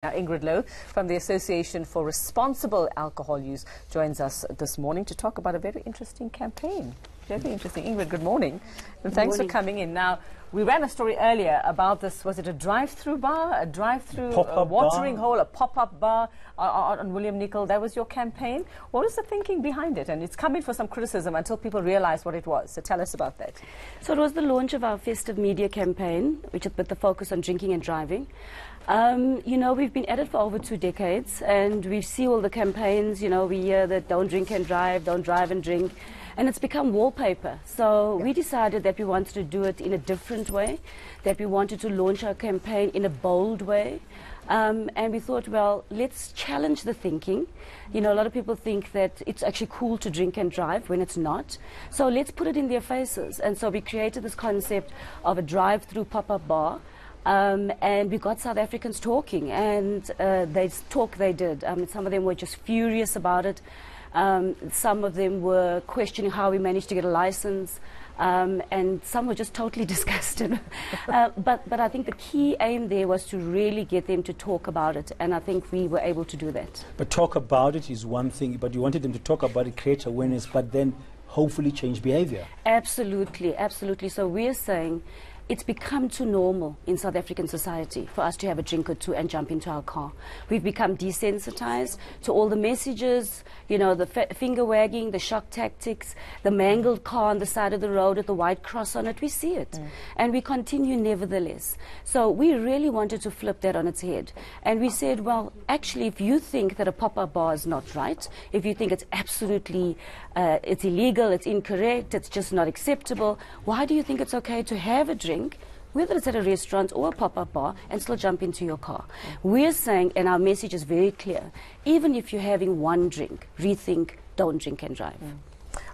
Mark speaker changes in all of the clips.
Speaker 1: Now, Ingrid Lowe from the Association for Responsible Alcohol Use joins us this morning to talk about a very interesting campaign. Very interesting. Ingrid, good morning. And thanks for coming in. Now, we ran a story earlier about this, was it a drive-through bar, a drive-through watering hole, a pop-up bar on William Nicol? That was your campaign. What was the thinking behind it? And it's come in for some criticism until people realized what it was. So tell us about that.
Speaker 2: So it was the launch of our festive media campaign, which is with the focus on drinking and driving. You know, we've been at it for over 2 decades, and we see all the campaigns. You know, we hear that don't drink and drive, don't drive and drink, and it's become wallpaper. So we decided that we wanted to do it in a different way, that we wanted to launch our campaign in a bold way. And we thought, well, let's challenge the thinking. You know, a lot of people think that it's actually cool to drink and drive when it's not. So let's put it in their faces. And so we created this concept of a drive-through pop-up bar. And we got South Africans talking, and they did. Some of them were just furious about it. Some of them were questioning how we managed to get a license, and some were just totally disgusted. But I think the key aim there was to really get them to talk about it, and I think we were able to do that.
Speaker 3: But talk about it is one thing, but you wanted them to talk about it, create awareness, but then hopefully change behavior.
Speaker 2: Absolutely, absolutely. So we're saying it's become too normal in South African society for us to have a drink or two and jump into our car. We've become desensitized to all the messages, you know, the finger wagging, the shock tactics, the mangled car on the side of the road with the white cross on it. We see it. And we continue nevertheless. So we really wanted to flip that on its head. And we said, well, actually, if you think that a pop-up bar is not right, if you think it's absolutely, it's illegal, it's incorrect, it's just not acceptable, why do you think it's okay to have a drink, whether it's at a restaurant or a pop-up bar, and still jump into your car? We're saying, and our message is very clear, even if you're having one drink, rethink, don't drink and drive.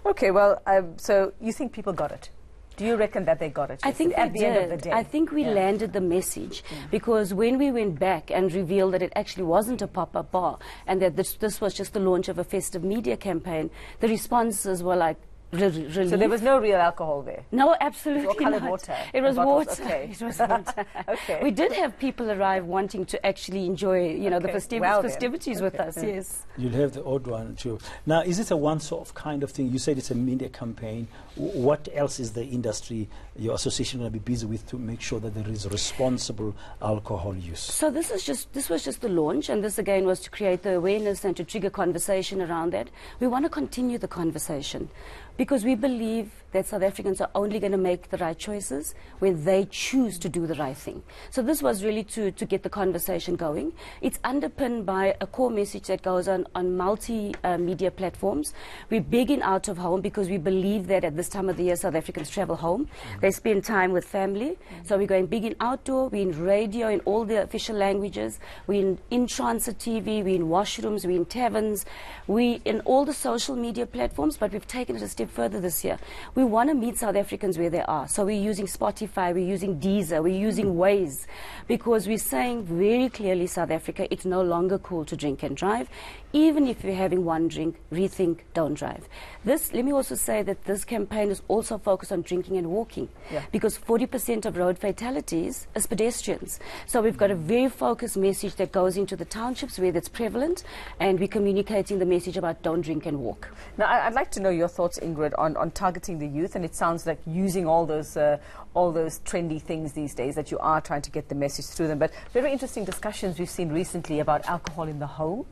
Speaker 1: Okay, well, so you think people got it? Do you reckon that they got it?
Speaker 2: I think
Speaker 1: at the end of the day.
Speaker 2: I think we landed the message, because when we went back and revealed that it actually wasn't a pop-up bar and that this was just the launch of a festive media campaign, the responses were like, relief.
Speaker 1: So there was no real alcohol there?
Speaker 2: No, absolutely
Speaker 1: not. It was all
Speaker 2: not.
Speaker 1: water?
Speaker 2: It was water.
Speaker 1: Okay.
Speaker 2: It was water.
Speaker 1: Okay.
Speaker 2: We did have people arrive wanting to actually enjoy, you know, the festivities with us, yes.
Speaker 3: You'll have the odd one too. Now, is it a once-off kind of thing? You said it's a media campaign. What else is the industry, your association, going to be busy with to make sure that there is responsible alcohol use?
Speaker 2: So this was just the launch, and this again was to create the awareness and to trigger conversation around that. We want to continue the conversation, because we believe that South Africans are only going to make the right choices when they choose to do the right thing. So this was really to get the conversation going. It's underpinned by a core message that goes on multi-media platforms. We're big in out of home, because we believe that at this time of the year, South Africans travel home. They spend time with family. So we're going big in outdoor, we're in radio in all the official languages, we're in transit TV, we're in washrooms, we're in taverns, we're in all the social media platforms, but we've taken it a step further this year. We want to meet South Africans where they are. So we're using Spotify, we're using Deezer, we're using Waze, because we're saying very clearly, South Africa, it's no longer cool to drink and drive. Even if you're having one drink, rethink, don't drive. Let me also say that this campaign is also focused on drinking and walking, because 40% of road fatalities is pedestrians. So we've got a very focused message that goes into the townships where that's prevalent, and we're communicating the message about don't drink and walk.
Speaker 1: Now, I'd like to know your thoughts, Ingrid, on targeting the youth, and it sounds like using all those trendy things these days, that you are trying to get the message through them. But very interesting discussions we've seen recently about alcohol in the home.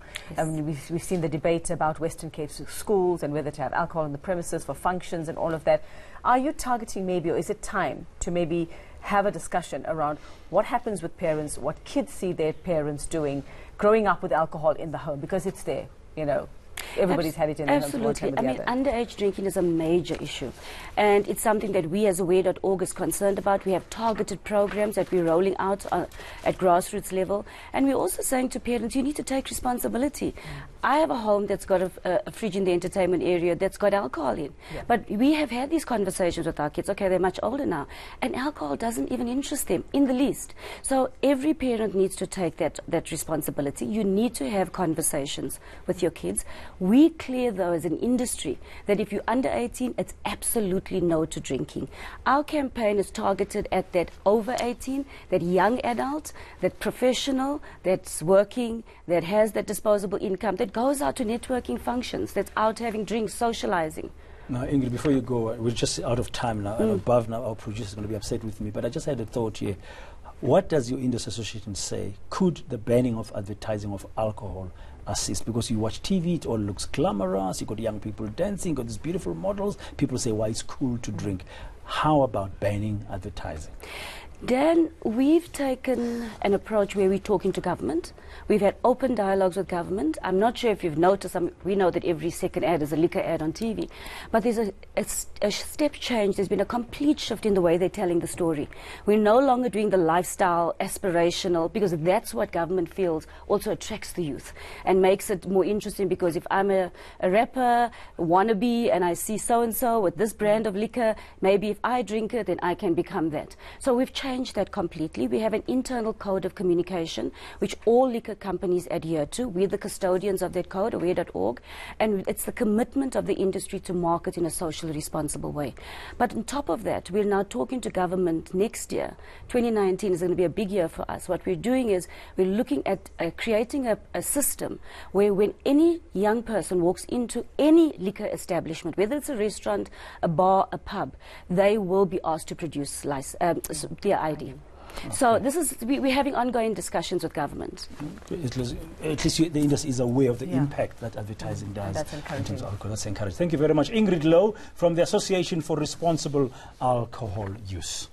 Speaker 1: We've seen the debate about Western Cape schools and whether to have alcohol on the premises for functions and all of that. Are you targeting maybe, or is it time to maybe have a discussion around what happens with parents, what kids see their parents doing, growing up with alcohol in the home, because it's there, you know? Everybody's had it in their homes.
Speaker 2: Absolutely. I mean, underage drinking is a major issue, and it's something that we as Aware.org is concerned about. We have targeted programs that we're rolling out at grassroots level, and we're also saying to parents, you need to take responsibility. I have a home that's got a fridge in the entertainment area that's got alcohol in, but we have had these conversations with our kids. Okay, they're much older now, and alcohol doesn't even interest them in the least. So every parent needs to take that responsibility. You need to have conversations with your kids. We clear, though, as an industry, that if you're under 18, it's absolutely no to drinking. Our campaign is targeted at that over 18, that young adult, that professional, that's working, that has that disposable income, that goes out to networking functions, that's out having drinks, socializing.
Speaker 3: Now, Ingrid, before you go, we're just out of time now, and above now, our producer is going to be upset with me, but I just had a thought here. What does your industry association say? Could the banning of advertising of alcohol assist? Because you watch TV, it all looks glamorous, you got young people dancing, you got these beautiful models, people say, why it's cool to drink. How about banning advertising?
Speaker 2: Dan, we've taken an approach where we're talking to government. We've had open dialogues with government. I'm not sure if you've noticed, we know that every second ad is a liquor ad on TV. But there's a step change. There's been a complete shift in the way they're telling the story. We're no longer doing the lifestyle, aspirational, because that's what government feels also attracts the youth and makes it more interesting, because if I'm a rapper, wannabe, and I see so-and-so with this brand of liquor, maybe if I drink it, then I can become that. So we've changed that completely. We have an internal code of communication which all liquor companies adhere to. We're the custodians of that code, aware.org, and it's the commitment of the industry to market in a socially responsible way. But on top of that, we're now talking to government next year. 2019 is going to be a big year for us. What we're doing is we're looking at creating a system where when any young person walks into any liquor establishment, whether it's a restaurant, a bar, a pub, they will be asked to produce their ID. Okay. So this is we're having ongoing discussions with government.
Speaker 3: At least the industry is aware of the impact that advertising does.
Speaker 1: That's encouraging.
Speaker 3: In terms of alcohol. That's encouraging. Thank you very much, Ingrid Lowe from the Association for Responsible Alcohol Use.